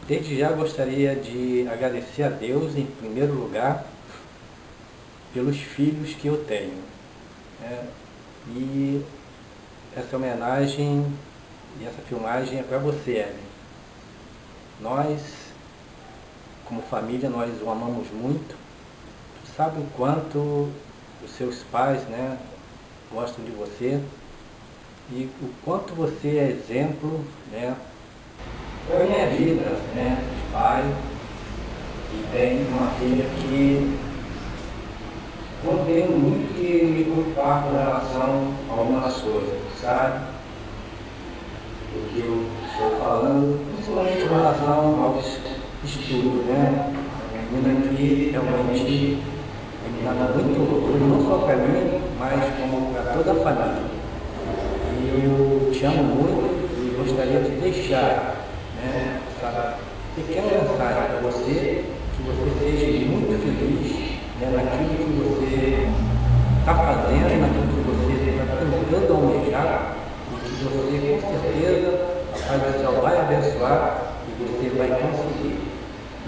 Desde já gostaria de agradecer a Deus, em primeiro lugar, pelos filhos que eu tenho. E essa homenagem e essa filmagem é para você, Ellen. Nós, como família, nós o amamos muito. Tu sabe o quanto os seus pais, gostam de você e o quanto você é exemplo, para a minha vida, de pai, e tem uma filha que não tenho muito que me preocupar com relação a algumas coisas, sabe? O que eu estou falando, principalmente com relação ao estudo, A menina que realmente me dá muito orgulho, não só para mim, mas como para toda a família. E eu te amo muito e gostaria de deixar essa pequena mensagem para você, que você seja muito feliz naquilo que você está fazendo, naquilo que você está tentando almejar, e que você, com certeza, a Pai do Céu vai abençoar e você vai conseguir.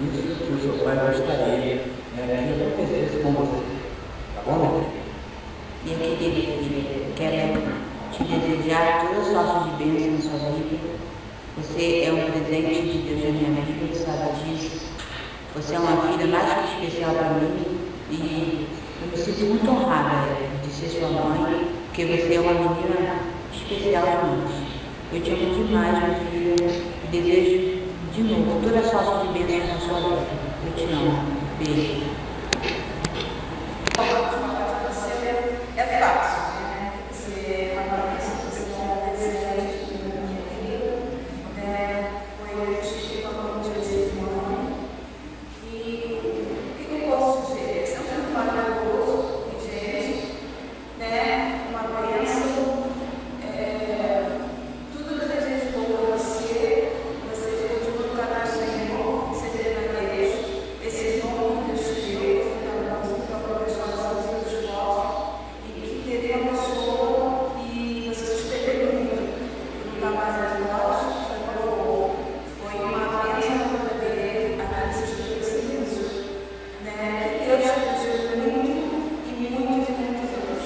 Isso que o seu pai gostaria que acontecesse com você. Tá bom, meu filho? Meu querido filho, quero te desejar toda sorte de bênção na sua vida. Você é um presente de Deus na minha vida, você sabe disso. Você é uma filha mais que especial para mim e eu me sinto muito honrada de ser sua mãe, porque você é uma menina especial demais. Eu te amo demais, meu filho, e desejo de novo toda sorte de bênção na sua vida. Eu te amo. Beijo. É fácil, Você uma criança que você tem desejo de minha querida, foi assistir com a mão de Deus, mãe. E o que eu posso dizer? Sempre um maravilhoso, gente, uma bênção. Tudo que eu desejo por você, você continua no canal do Senhor, você vê na igreja, esse nome que Deus te deu, para professor das vidas de nós, e que te abençoou e você se experimentou. Nunca mais é nós, foi uma bênção na vida dele, a que você experimentou isso. Que Deus te abençoe muito e muito, Deus.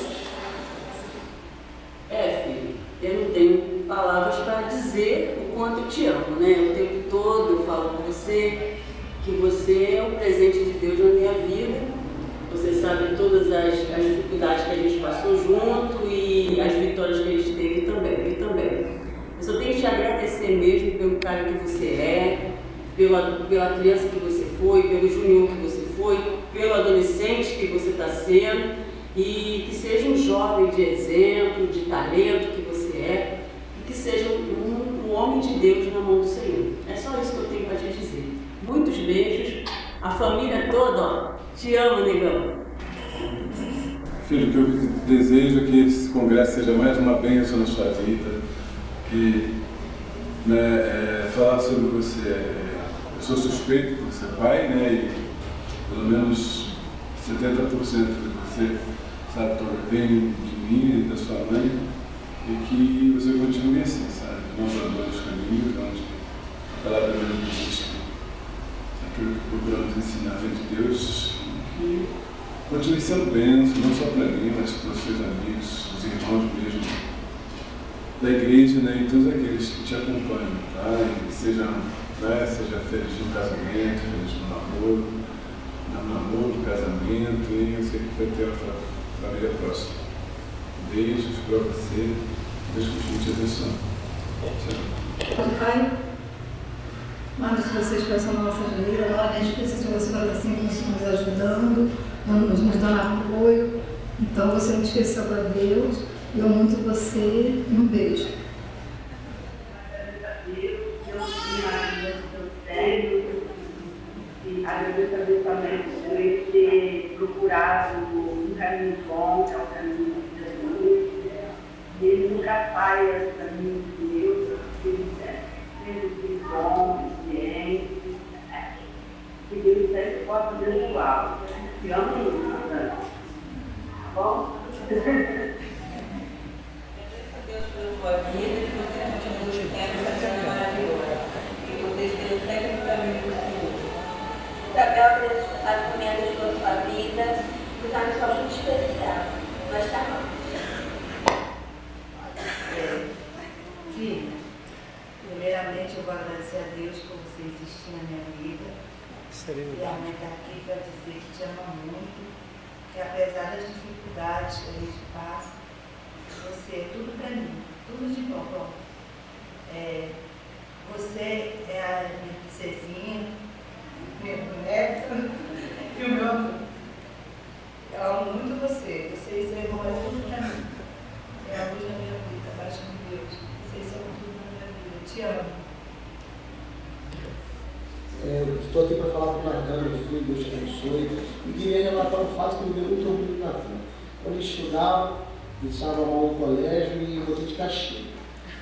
Filho, eu não tenho palavras para dizer o quanto eu te amo, O tempo todo eu falo com você que você é um presente de Deus na minha vida. Você sabe todas as dificuldades que a gente passou junto e as vitórias que a gente teve também. Eu só tenho que te agradecer mesmo pelo cara que você é, pela criança que você foi, pelo junior que você foi, pelo adolescente que você está sendo, e que seja um jovem de exemplo, de talento que você é, e que seja um homem de Deus na mão do Senhor. É só isso que eu tenho para te dizer. Muitos beijos, a família toda, te amo, negão. Filho, o que eu desejo é que esse congresso seja mais uma bênção na sua vida, que falar sobre você, eu sou suspeito por ser pai, e pelo menos 70% do que você sabe vem de mim e da sua mãe, e que você continue assim, sabe? Não abandone os caminhos, onde a palavra de Deus diz aquilo que procuramos ensinar de Deus, e continue sendo bênção, não só para mim, mas para os seus amigos, os irmãos mesmo da igreja, e todos aqueles que te acompanham, tá? E seja feliz no casamento, feliz no namoro, no casamento, e eu sei que vai ter a família próxima. Beijos para você, Deus continue te abençoando. Tchau. Pai, manda os vocês peçam na nossa vida, agora a gente precisa de você para estar sempre nos ajudando, nos dando apoio. Então você não esqueceu para Deus, eu amo muito você e um beijo. Agradeço também por ele ter procurado um caminho bom, que é o caminho de Jesus. Ele nunca falha no caminho de Deus, ele sempre bom, ciente. Que Deus sempre possa abençoá-lo. Te amo muito, tá bom? Deus pela sua vida, que você continue essa maravilhosa. E vocês tenham sempre para mim. Filha, primeiramente eu vou agradecer a Deus por você existir na minha vida. E a mãe está aqui para dizer que te ama muito, que apesar das dificuldades que a gente passa, você é tudo para mim, tudo de bom. Você é a minha princesinha, minha boneca e o meu amor. Eu amo muito você, vocês são irmãos, é tudo para mim. É a luz da minha vida, abaixo de Deus. Vocês são tudo na minha vida, eu te amo. Estou aqui para falar com o Natan, meu filho, Deus te abençoe. E queria relatar um fato que me deu muito orgulho do Natan. Quando ele estudava, ele estava mal no colégio e botei de castigo.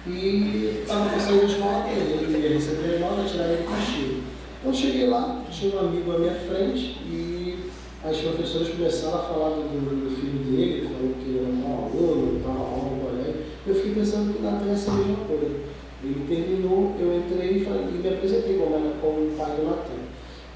E estava passando de nota, ele ia receber as notas, tirar ele de castigo. Quando cheguei lá, tinha um amigo à minha frente e as professoras começaram a falar do filho dele, falou que era um aluno, estava mal no colégio. Eu fiquei pensando que o Natan ia ser a mesma coisa. Ele terminou, eu entrei e me apresentei como o pai do Natan.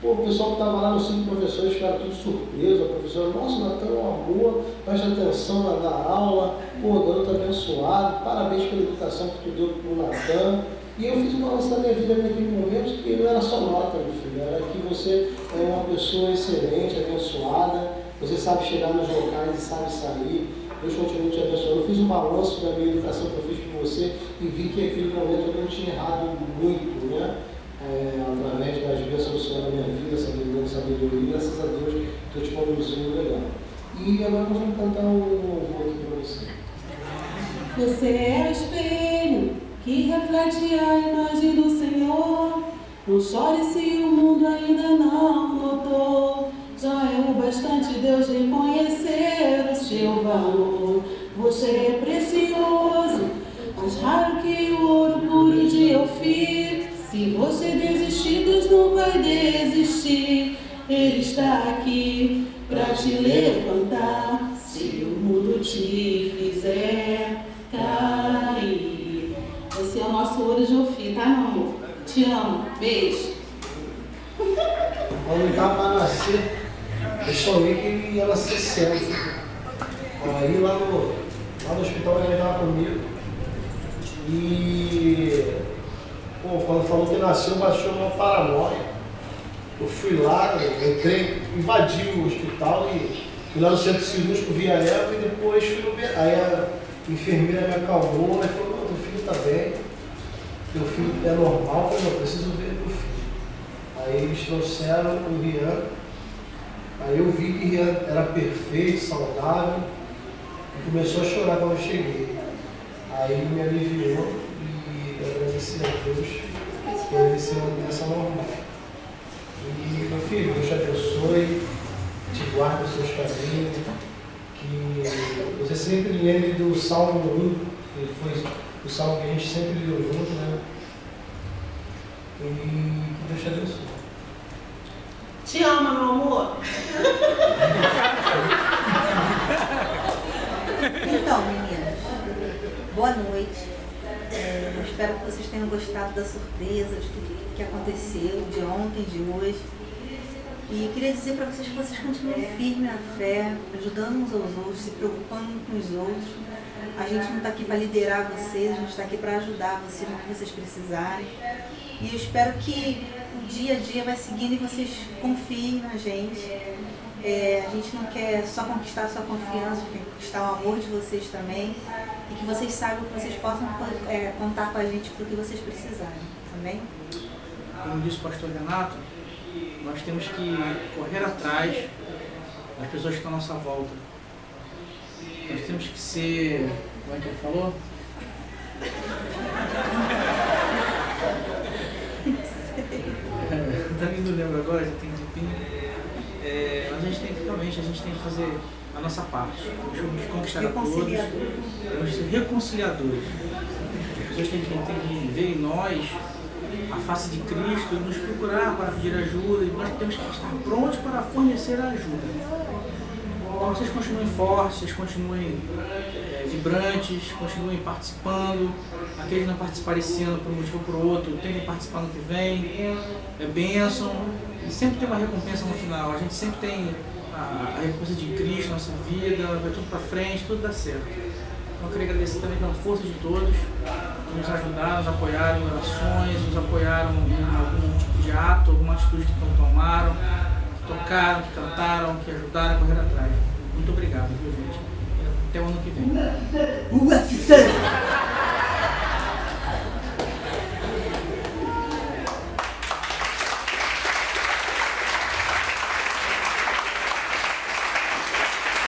Pô, o pessoal que estava lá no centro de professores ficaram tudo surpreso. A professora, nossa, o Natan é um amor, presta atenção na aula, pô, garoto abençoado, parabéns pela educação que tu deu para o Natan. E eu fiz uma lance da minha vida naquele momento que não era só nota, meu filho, era que você é uma pessoa excelente, abençoada, você sabe chegar nos locais e sabe sair. Deus continue te abençoando. Eu fiz um balanço da minha educação que eu fiz por você e vi que naquele momento eu não tinha errado muito, né? Através das bênçãos do Senhor na minha vida, sabedoria, graças a Deus, estou te conduzindo legal. E agora nós vamos cantar um louvor aqui para você. Você é o espelho que reflete a imagem do Senhor. Não chore se o mundo ainda não notou. Já é o bastante Deus reconhecer o seu valor. Você é precioso, mais raro que o ouro puro de Ofir. Se você desistir, Deus não vai desistir. Ele está aqui para te levantar. Se o mundo te fizer cair. Você é o nosso ouro de Ofir, tá, meu amor? Te amo. Beijo. Quando ele estava para nascer, eu sonhei que ele ia nascer cego. Aí lá no hospital ele estava comigo. E quando falou que nasceu, baixou uma paranoia. Eu fui lá, entrei, invadi o hospital e fui lá no centro cirúrgico, vi a ela e depois fui no BR. Aí a enfermeira me acalmou e falou, não, teu filho está bem, teu filho é normal. Eu falei, não, preciso ver meu filho. Aí eles trouxeram o Rian. Aí eu vi que Rian era perfeito, saudável, e começou a chorar quando eu cheguei. Aí ele me aliviou e agradeci a Deus por ele ser uma criança normal. E meu filho, Deus te abençoe, te guarde os seus caminhos, que você sempre lembre do Salmo 1, que foi o salmo que a gente sempre leu junto, né? E que Deus te abençoe. Te amo, meu amor. Então, meninas, boa noite. Eu espero que vocês tenham gostado da surpresa, de tudo que aconteceu, de ontem, de hoje. E queria dizer para vocês que vocês continuem firmes na fé, ajudando uns aos outros, se preocupando com os outros. A gente não está aqui para liderar vocês, a gente está aqui para ajudar vocês no que vocês precisarem. E eu espero que o dia a dia vai seguindo e vocês confiem na gente. A gente não quer só conquistar a sua confiança, quer conquistar o amor de vocês também. E que vocês saibam que vocês possam contar com a gente para o que vocês precisarem, também? Como disse o pastor Renato, nós temos que correr atrás das pessoas que estão à nossa volta. Nós temos que ser... Como é que ele falou? Também não lembro agora, já tem um tempinho. Mas a gente tem que realmente, a gente tem que fazer a nossa parte. Temos que conquistar a todos. Temos que ser reconciliadores. As pessoas têm que ver em nós a face de Cristo e nos procurar para pedir ajuda. E nós temos que estar prontos para fornecer a ajuda. Então vocês continuem fortes, vocês continuem vibrantes, continuem participando. Aqueles que não participarem esse ano por um motivo ou por outro, tentem participar no que vem. É bênção. E sempre tem uma recompensa no final. A gente sempre tem a recompensa de Cristo, nossa vida, vai tudo para frente, tudo dá certo. Então eu queria agradecer também pela força de todos que nos ajudaram, nos apoiaram em orações, nos apoiaram em algum tipo de ato, alguma atitude que não tomaram, que tocaram, que cantaram, que ajudaram a correr atrás. Muito obrigado, viu, gente? Até o ano que vem. UFC!